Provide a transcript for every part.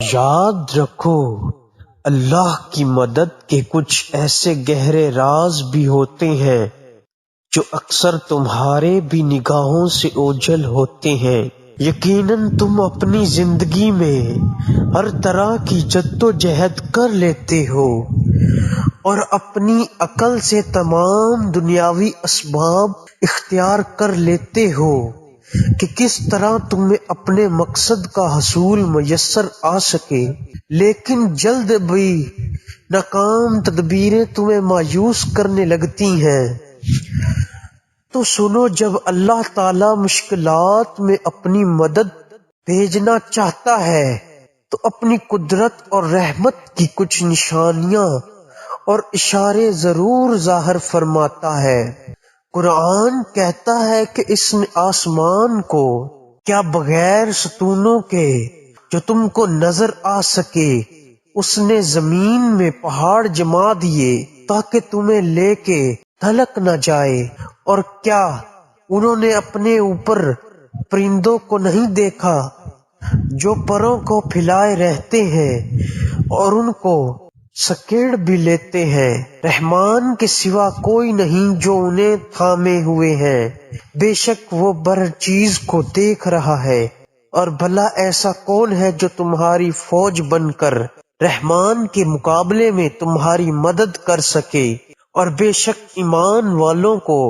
یاد رکھو اللہ کی مدد کے کچھ ایسے گہرے راز بھی ہوتے ہیں جو اکثر تمہارے بھی نگاہوں سے اوجھل ہوتے ہیں۔ یقیناً تم اپنی زندگی میں ہر طرح کی جدوجہد کر لیتے ہو اور اپنی عقل سے تمام دنیاوی اسباب اختیار کر لیتے ہو کہ کس طرح تمہیں اپنے مقصد کا حصول میسر آ سکے، لیکن جلد بھی ناکام تدبیریں تمہیں مایوس کرنے لگتی ہیں۔ تو سنو، جب اللہ تعالی مشکلات میں اپنی مدد بھیجنا چاہتا ہے تو اپنی قدرت اور رحمت کی کچھ نشانیاں اور اشارے ضرور ظاہر فرماتا ہے۔ قرآن کہتا ہے کہ اس نے آسمان کو کیا بغیر ستونوں کے جو تم کو نظر آ سکے، اس نے زمین میں پہاڑ جما دیے تاکہ تمہیں لے کے دھلک نہ جائے، اور کیا انہوں نے اپنے اوپر پرندوں کو نہیں دیکھا جو پروں کو پھیلائے رہتے ہیں اور ان کو سکیڑ بھی لیتے ہیں، رحمان کے سوا کوئی نہیں جو انہیں تھامے ہوئے ہیں، بے شک وہ ہر چیز کو دیکھ رہا ہے، اور بھلا ایسا کون ہے جو تمہاری فوج بن کر رحمان کے مقابلے میں تمہاری مدد کر سکے، اور بے شک ایمان والوں کو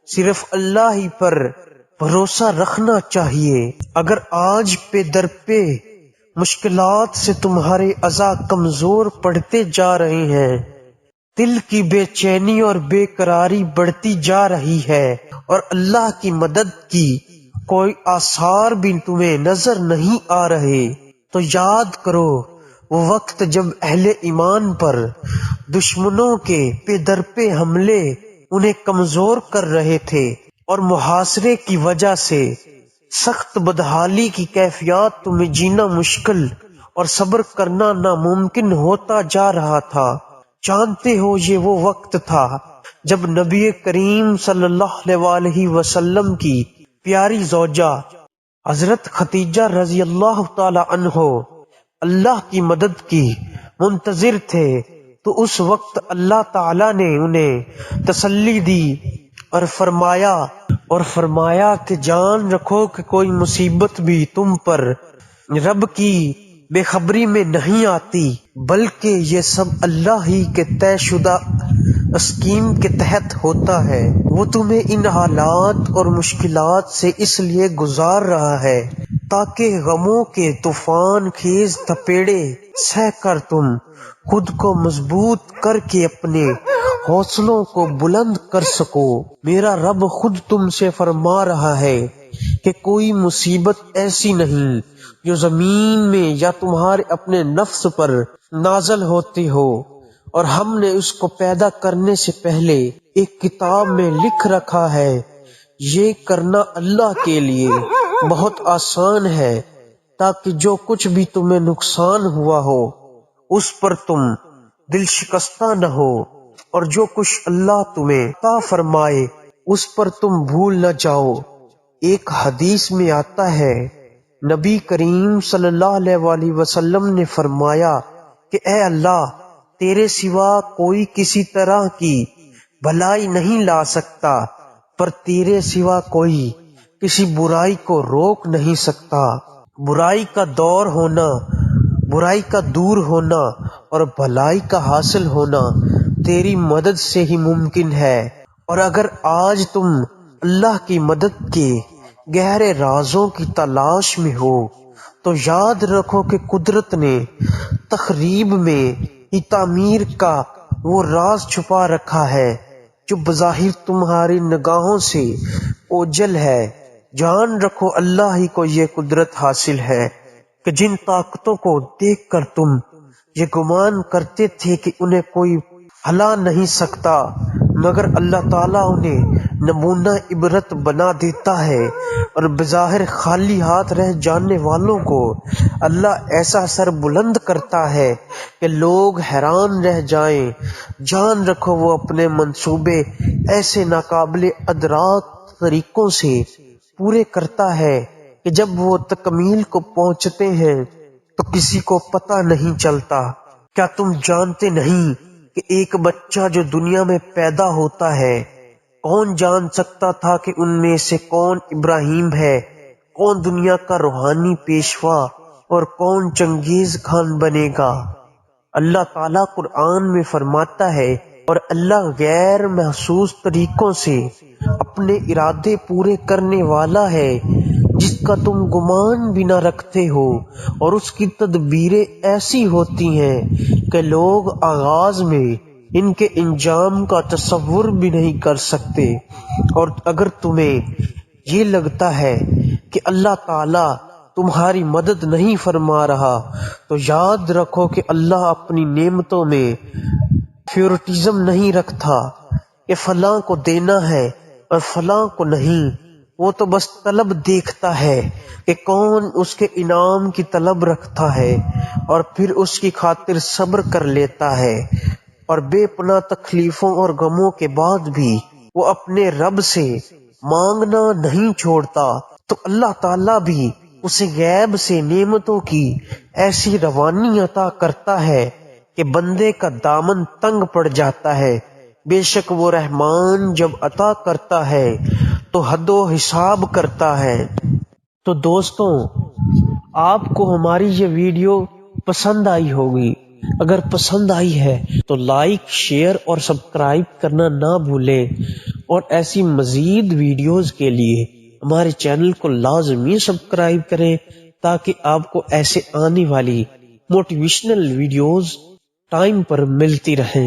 صرف اللہ ہی پر بھروسہ رکھنا چاہیے۔ اگر آج پہ در پہ مشکلات سے تمہارے اعضاء کمزور پڑتے جا رہے ہیں، دل کی بے چینی اور بے قراری بڑھتی جا رہی ہے اور اللہ کی مدد کی کوئی آثار بھی تمہیں نظر نہیں آ رہے، تو یاد کرو وہ وقت جب اہل ایمان پر دشمنوں کے پہ در پہ حملے انہیں کمزور کر رہے تھے اور محاصرے کی وجہ سے سخت بدحالی کی کیفیات تمہیں جینا مشکل اور صبر کرنا ناممکن ہوتا جا رہا تھا۔ جانتے ہو یہ وہ وقت تھا جب نبی کریم صلی اللہ علیہ وسلم کی پیاری زوجہ حضرت خدیجہ رضی اللہ تعالی عنہ اللہ کی مدد کی منتظر تھے، تو اس وقت اللہ تعالی نے انہیں تسلی دی اور فرمایا کہ جان رکھو کہ کوئی مصیبت بھی تم پر رب کی بے خبری میں نہیں آتی، بلکہ یہ سب اللہ ہی کے طے شدہ اسکیم کے تحت ہوتا ہے۔ وہ تمہیں ان حالات اور مشکلات سے اس لیے گزار رہا ہے تاکہ غموں کے طوفان خیز تھپیڑے سہ کر تم خود کو مضبوط کر کے اپنے حوصلوں کو بلند کر سکو۔ میرا رب خود تم سے فرما رہا ہے کہ کوئی مصیبت ایسی نہیں جو زمین میں یا تمہارے اپنے نفس پر نازل ہوتی ہو، اور ہم نے اس کو پیدا کرنے سے پہلے ایک کتاب میں لکھ رکھا ہے۔ یہ کرنا اللہ کے لیے بہت آسان ہے تاکہ جو کچھ بھی تمہیں نقصان ہوا ہو اس پر تم دل شکستہ نہ ہو، اور جو کچھ اللہ تمہیں عطا فرمائے اس پر تم بھول نہ جاؤ۔ ایک حدیث میں آتا ہے، نبی کریم صلی اللہ علیہ وسلم نے فرمایا کہ اے اللہ، تیرے سوا کوئی کسی طرح کی بھلائی نہیں لا سکتا، پر تیرے سوا کوئی کسی برائی کو روک نہیں سکتا۔ برائی کا دور ہونا اور بھلائی کا حاصل ہونا تیری مدد سے ہی ممکن ہے، اور اگر آج تم اللہ کی مدد کے گہرے رازوں کی تلاش میں ہو تو یاد رکھو کہ قدرت نے تخریب میں ہی تعمیر کا وہ راز چھپا رکھا ہے جو بظاہر تمہاری نگاہوں سے اوجھل ہے۔ جان رکھو اللہ ہی کو یہ قدرت حاصل ہے کہ جن طاقتوں کو دیکھ کر تم یہ گمان کرتے تھے کہ انہیں کوئی ہلا نہیں سکتا، مگر اللہ تعالیٰ انہیں نمونہ عبرت بنا دیتا ہے، اور بظاہر خالی ہاتھ رہ جانے والوں کو اللہ ایسا سر بلند کرتا ہے کہ لوگ حیران رہ جائیں۔ جان رکھو وہ اپنے منصوبے ایسے ناقابل ادراک طریقوں سے پورے کرتا ہے کہ جب وہ تکمیل کو پہنچتے ہیں تو کسی کو پتہ نہیں چلتا۔ کیا تم جانتے نہیں کہ ایک بچہ جو دنیا میں پیدا ہوتا ہے، کون جان سکتا تھا کہ ان میں سے کون ابراہیم ہے، کون دنیا کا روحانی پیشوا اور کون چنگیز خان بنے گا؟ اللہ تعالیٰ قرآن میں فرماتا ہے، اور اللہ غیر محسوس طریقوں سے اپنے ارادے پورے کرنے والا ہے جس کا تم گمان بھی نہ رکھتے ہو، اور اس کی تدبیریں ایسی ہوتی ہیں کہ لوگ آغاز میں ان کے انجام کا تصور بھی نہیں کر سکتے۔ اور اگر تمہیں یہ لگتا ہے کہ اللہ تعالیٰ تمہاری مدد نہیں فرما رہا تو یاد رکھو کہ اللہ اپنی نعمتوں میں فیورٹزم نہیں رکھتا کہ فلاں کو دینا ہے اور فلاں کو نہیں۔ وہ تو بس طلب دیکھتا ہے کہ کون اس کے انعام کی طلب رکھتا ہے اور پھر اس کی خاطر صبر کر لیتا ہے، اور بے پناہ تکلیفوں اور غموں کے بعد بھی وہ اپنے رب سے مانگنا نہیں چھوڑتا، تو اللہ تعالیٰ بھی اسے غیب سے نعمتوں کی ایسی روانی عطا کرتا ہے کہ بندے کا دامن تنگ پڑ جاتا ہے۔ بے شک وہ رحمان جب عطا کرتا ہے تو حد و حساب کرتا ہے۔ تو دوستوں، آپ کو ہماری یہ ویڈیو پسند آئی ہوگی۔ اگر پسند آئی ہے تو لائک، شیئر اور سبسکرائب کرنا نہ بھولیں، اور ایسی مزید ویڈیوز کے لیے ہمارے چینل کو لازمی سبسکرائب کریں تاکہ آپ کو ایسے آنے والی موٹیویشنل ویڈیوز ٹائم پر ملتی رہیں۔